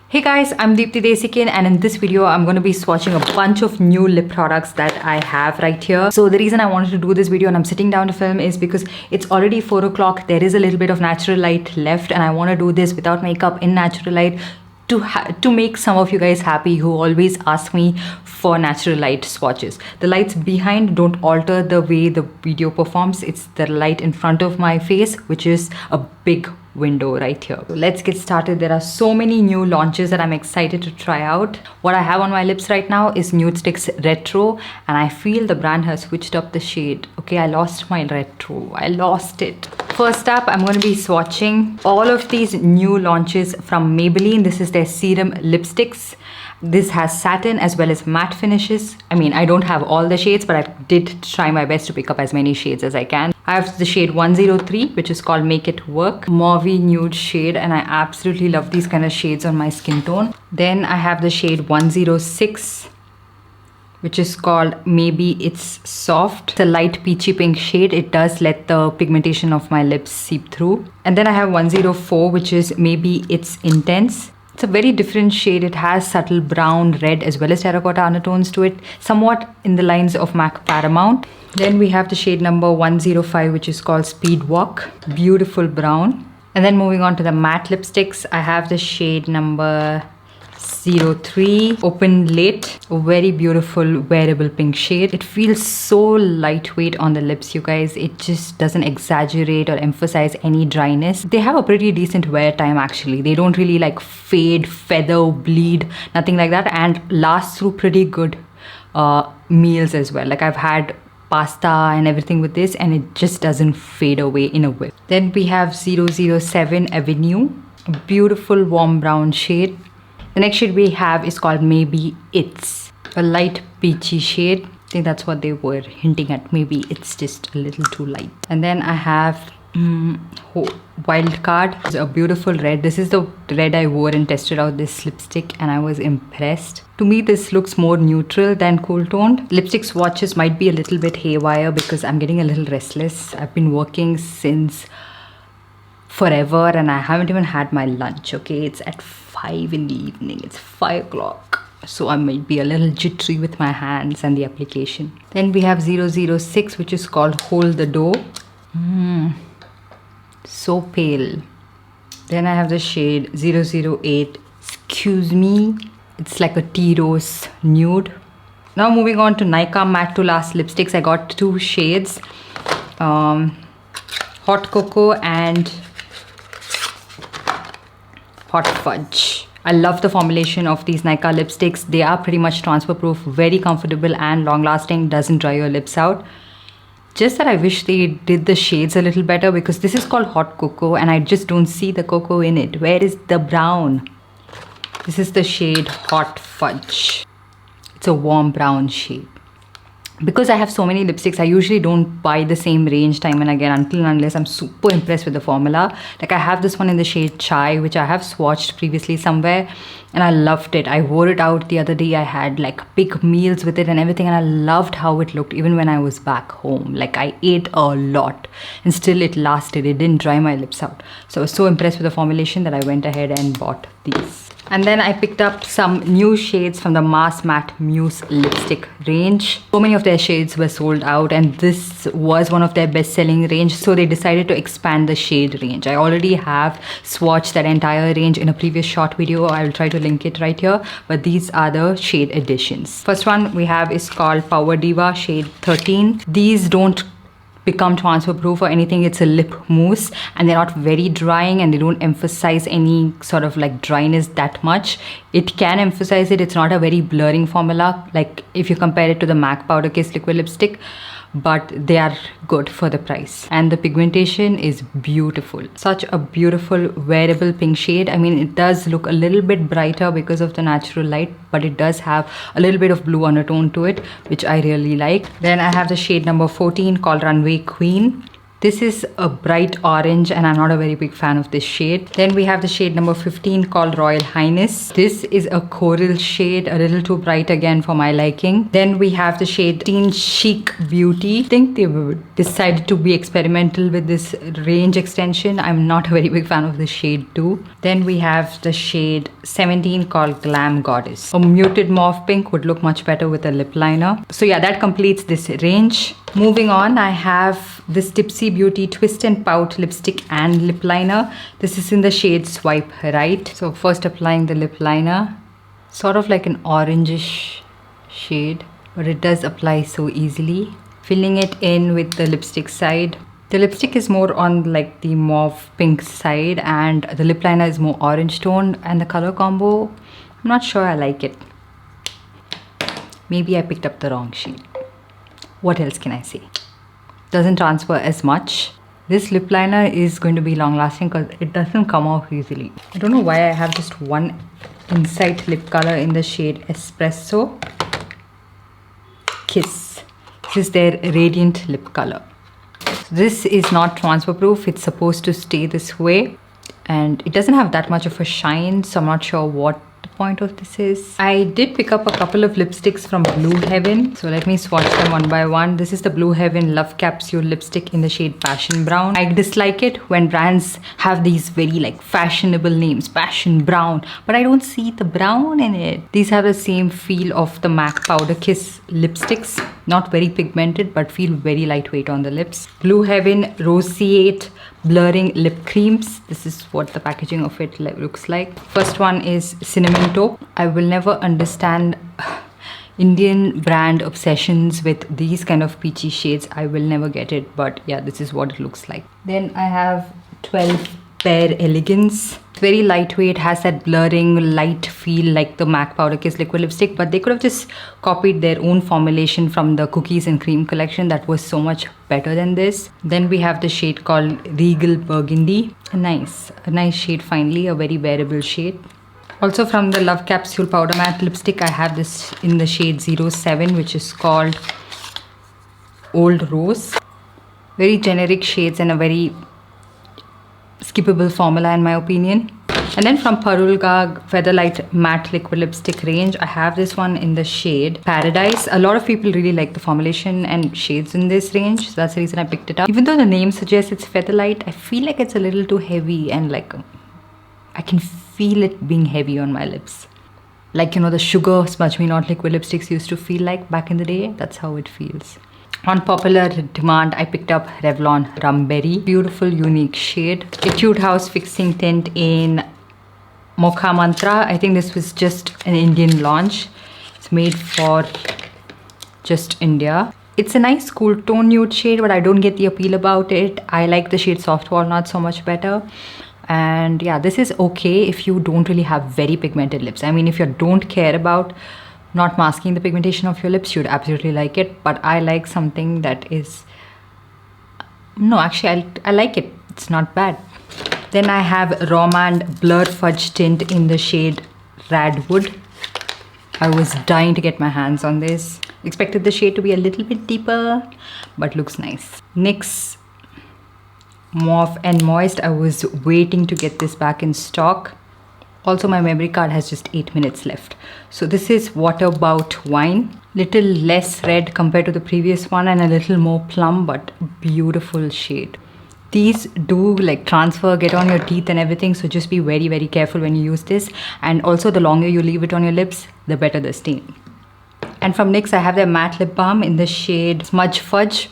Hey guys, I'm Deepthi Desikan, and in this video I'm going to be swatching a bunch of new lip products that I have right here. So the reason I wanted to do this video and I'm sitting down to film is because it's already 4 o'clock. There is a little bit of natural light left and I want to do this without makeup in natural light to make some of you guys happy who always ask me for natural light swatches. The lights behind don't alter the way the video performs. It's the light in front of my face, which is a big window right here. So let's get started. There are so many new launches that I'm excited to try out. What I have on my lips right now is Nude Sticks Retro, and I feel the brand has switched up the shade. Okay, I lost my retro. I lost it. First up, I'm going to be swatching all of these new launches from Maybelline. This is their serum lipsticks. This has satin as well as matte finishes. I mean, I don't have all the shades, but I did try my best to pick up as many shades as I can. I have the shade 103, which is called Make It Work. Mauvey nude shade, and I absolutely love these kind of shades on my skin tone. Then I have the shade 106, which is called Maybe It's Soft. It's a light peachy pink shade. It does let the pigmentation of my lips seep through. And then I have 104, which is Maybe It's Intense. It's a very different shade. It has subtle brown, red as well as terracotta undertones to it, somewhat in the lines of MAC Paramount. Then we have the shade number 105, which is called Speed Walk. Beautiful brown. And then moving on to the matte lipsticks, I have the shade number 03, Open Late, a very beautiful wearable pink shade. It feels so lightweight on the lips, you guys. It just doesn't exaggerate or emphasize any dryness. They have a pretty decent wear time actually. They don't really like fade, feather, bleed, nothing like that, and last through pretty good meals as well. Like I've had pasta and everything with this and it just doesn't fade away in a whiff. Then we have 007 Avenue, a beautiful warm brown shade. The next shade we have is called Maybe It's, a light peachy shade. I think that's what they were hinting at. Maybe it's just a little too light. And then I have Wildcard. It's a beautiful red. This is the red I wore and tested out this lipstick and I was impressed. To me, this looks more neutral than cool toned. Lipstick swatches might be a little bit haywire because I'm getting a little restless. I've been working since forever and I haven't even had my lunch. Okay, it's at 5 in the evening. It's 5 o'clock. So I might be a little jittery with my hands and the application. Then we have 006, which is called Hold the Door. So pale. Then I have the shade 008, Excuse Me. It's like a tea rose nude. Now moving on to Nykaa Matte to Last lipsticks. I got 2 shades. Hot Cocoa and Hot Fudge. I love the formulation of these Nykaa lipsticks. They are pretty much transfer proof, very comfortable and long lasting, doesn't dry your lips out. Just that I wish they did the shades a little better because this is called Hot Cocoa and I just don't see the cocoa in it. Where is the brown? This is the shade Hot Fudge. It's a warm brown shade. Because I have so many lipsticks, I usually don't buy the same range time and again until and unless I'm super impressed with the formula. Like I have this one in the shade Chai, which I have swatched previously somewhere and I loved it. I wore it out the other day. I had like big meals with it and everything and I loved how it looked even when I was back home. Like I ate a lot and still it lasted. It didn't dry my lips out. So I was so impressed with the formulation that I went ahead and bought these. And then I picked up some new shades from the Mass Matte Mousse lipstick range. So many of their shades were sold out and this was one of their best-selling range. So they decided to expand the shade range. I already have swatched that entire range in a previous short video. I will try to link it right here. But these are the shade additions. First one we have is called Power Diva shade 13. These don't become transfer proof or anything. It's a lip mousse and they're not very drying and they don't emphasize any sort of like dryness that much. It can emphasize it. It's not a very blurring formula like if you compare it to the MAC Powder Kiss liquid lipstick, but they are good for the price and the pigmentation is beautiful. Such a beautiful wearable pink shade. I mean, it does look a little bit brighter because of the natural light, but it does have a little bit of blue undertone to it, which I really like. Then I have the shade number 14 called Runway Queen. This is a bright orange and I'm not a very big fan of this shade. Then we have the shade number 15 called Royal Highness. This is a coral shade, a little too bright again for my liking. Then we have the shade Teen Chic Beauty. I think they decided to be experimental with this range extension. I'm not a very big fan of this shade too. Then we have the shade 17 called Glam Goddess. A muted mauve pink would look much better with a lip liner. So yeah, that completes this range. Moving on, I have this Tipsy Beauty Twist and Pout lipstick and lip liner. This is in the shade Swipe Right. So first applying the lip liner. Sort of like an orangish shade, but it does apply so easily. Filling it in with the lipstick side. The lipstick is more on like the mauve pink side and the lip liner is more orange toned, and the color combo, I'm not sure I like it. Maybe I picked up the wrong shade. What else can I say? Doesn't transfer as much. This lip liner is going to be long lasting because it doesn't come off easily. I don't know why I have just one Insight lip color in the shade Espresso Kiss. This is their radiant lip color. This is not transfer proof. It's supposed to stay this way and it doesn't have that much of a shine, so I'm not sure what the point of this is. I did pick up a couple of lipsticks from Blue Heaven, so let me swatch them one by one. This is the Blue Heaven Love Capsule lipstick in the shade Passion Brown. I dislike it when brands have these very like fashionable names, Passion Brown, but I don't see the brown in it. These have the same feel of the MAC Powder Kiss lipsticks. Not very pigmented but feel very lightweight on the lips. Blue Heaven Roseate Blurring Lip Creams. This is what the packaging of it looks like. First one is Cinnamon Taupe. I will never understand Indian brand obsessions with these kind of peachy shades. I will never get it, but yeah, this is what it looks like. Then I have 12 Pear Elegance. It's very lightweight, has that blurring light feel like the MAC Powder Kiss liquid lipstick, but they could have just copied their own formulation from the Cookies and Cream collection that was so much better than this. Then we have the shade called Regal Burgundy. A nice shade finally, a very wearable shade. Also from the Love Capsule Powder Matte lipstick, I have this in the shade 07, which is called Old Rose. Very generic shades and a very skippable formula in my opinion. And then from Parulga Featherlight Matte Liquid Lipstick range, I have this one in the shade Paradise. A lot of people really like the formulation and shades in this range, so that's the reason I picked it up. Even though the name suggests it's Featherlight, I feel like it's a little too heavy and like I can feel it being heavy on my lips. Like, you know, the Sugar Smudge Me Not liquid lipsticks used to feel like back in the day. That's how it feels. On popular demand, I picked up Revlon Rumberry. Beautiful, unique shade. Etude House Fixing Tint in Mocha Mantra. I think this was just an Indian launch. It's made for just India. It's a nice cool tone nude shade, but I don't get the appeal about it. I like the shade Soft Walnut so much better. And yeah, this is okay if you don't really have very pigmented lips. I mean, if you don't care about not masking the pigmentation of your lips, you'd absolutely like it. But I like something that is... No, actually, I like it. It's not bad. Then I have Romand Blur Fudge Tint in the shade Radwood. I was dying to get my hands on this. Expected the shade to be a little bit deeper, but looks nice. NYX Mauve and Moist. I was waiting to get this back in stock. Also, my memory card has just 8 minutes left. So this is Waterbout Wine. Little less red compared to the previous one and a little more plum, but beautiful shade. These do like transfer, get on your teeth and everything, so just be very, very careful when you use this. And also, the longer you leave it on your lips, the better the stain. And from NYX, I have their matte lip balm in the shade Smudge Fudge.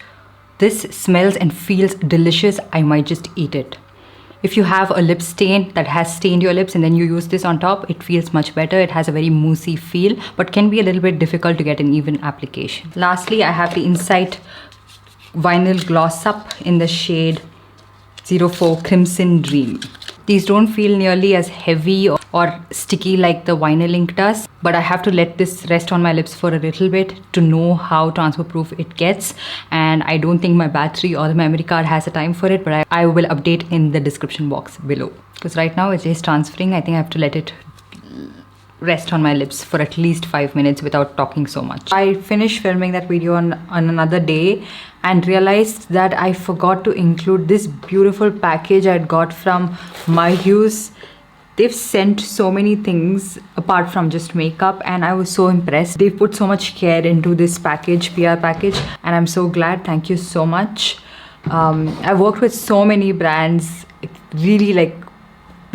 This smells and feels delicious. I might just eat it. If you have a lip stain that has stained your lips and then you use this on top, it feels much better. It has a very moussey feel, but can be a little bit difficult to get an even application. Lastly, I have the Insight Vinyl Gloss Up in the shade 04 Crimson Dream. These don't feel nearly as heavy or sticky like the vinyl ink does, but I have to let this rest on my lips for a little bit to know how transfer proof it gets. And I don't think my battery or the memory card has a time for it, but I will update in the description box below. Because right now it is transferring. I think I have to let it rest on my lips for at least 5 minutes without talking so much. I finished filming that video on another day and realized that I forgot to include this beautiful package I got from MyHues. They've sent so many things apart from just makeup and I was so impressed. They've put so much care into this package, PR package, and I'm so glad. Thank you so much. I've worked with so many brands, really like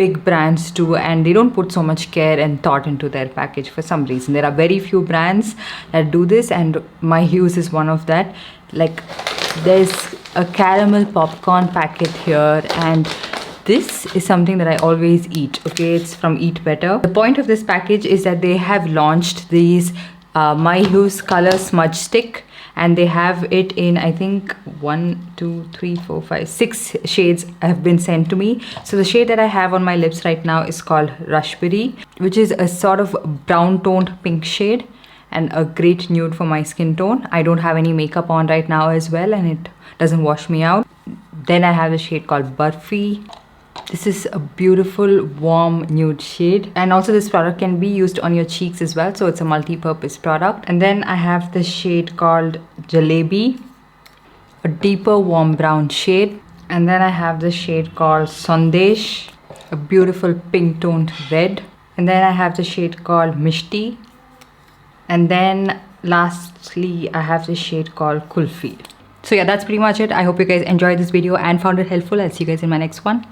big brands do, and they don't put so much care and thought into their package for some reason. There are very few brands that do this, and MyHues is one of that. Like, there's a caramel popcorn packet here, and this is something that I always eat. Okay, it's from Eat Better. The point of this package is that they have launched these MyHues color smudge stick, and they have it in, I think, 1, 2, 3, 4, 5, 6 shades have been sent to me. So the shade that I have on my lips right now is called Rushberry, which is a sort of brown toned pink shade and a great nude for my skin tone. I don't have any makeup on right now as well, and it doesn't wash me out. Then I have the shade called Burfi. This is a beautiful warm nude shade, and also this product can be used on your cheeks as well, so it's a multi-purpose product. And then I have the shade called Jalebi, a deeper warm brown shade. And then I have the shade called Sandesh, a beautiful pink toned red. And then I have the shade called Mishti. And then lastly I have the shade called Kulfi. So yeah, that's pretty much it. I hope you guys enjoyed this video and found it helpful. I'll see you guys in my next one.